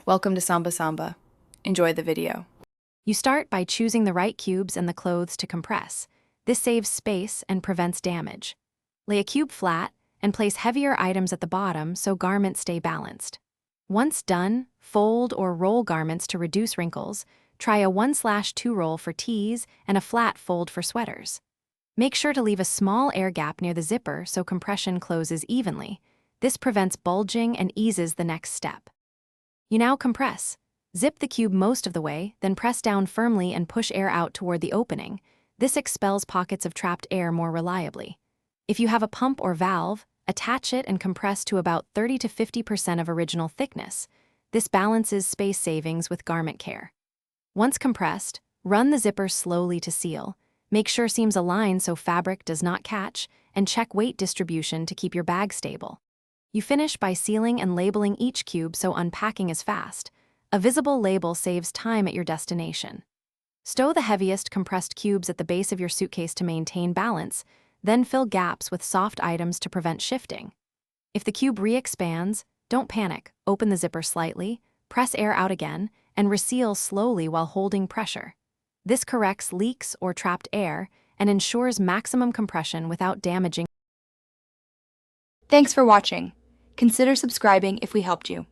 Welcome to Samba Samba. Enjoy the video. You start by choosing the right cubes and the clothes to compress. This saves space and prevents damage. Lay a cube flat and place heavier items at the bottom so garments stay balanced. Once done, fold or roll garments to reduce wrinkles. Try a 1/2 roll for tees and a flat fold for sweaters. Make sure to leave a small air gap near the zipper so compression closes evenly. This prevents bulging and eases the next step. You now compress. Zip the cube most of the way, then press down firmly and push air out toward the opening. This expels pockets of trapped air more reliably. If you have a pump or valve, attach it and compress to about 30 to 50% of original thickness. This balances space savings with garment care. Once compressed, run the zipper slowly to seal. Make sure seams align so fabric does not catch, and check weight distribution to keep your bag stable. You finish by sealing and labeling each cube so unpacking is fast. A visible label saves time at your destination. Stow the heaviest compressed cubes at the base of your suitcase to maintain balance, then fill gaps with soft items to prevent shifting. If the cube re-expands, don't panic. Open the zipper slightly, press air out again, and reseal slowly while holding pressure. This corrects leaks or trapped air and ensures maximum compression without damaging. Thanks for watching. Consider subscribing if we helped you.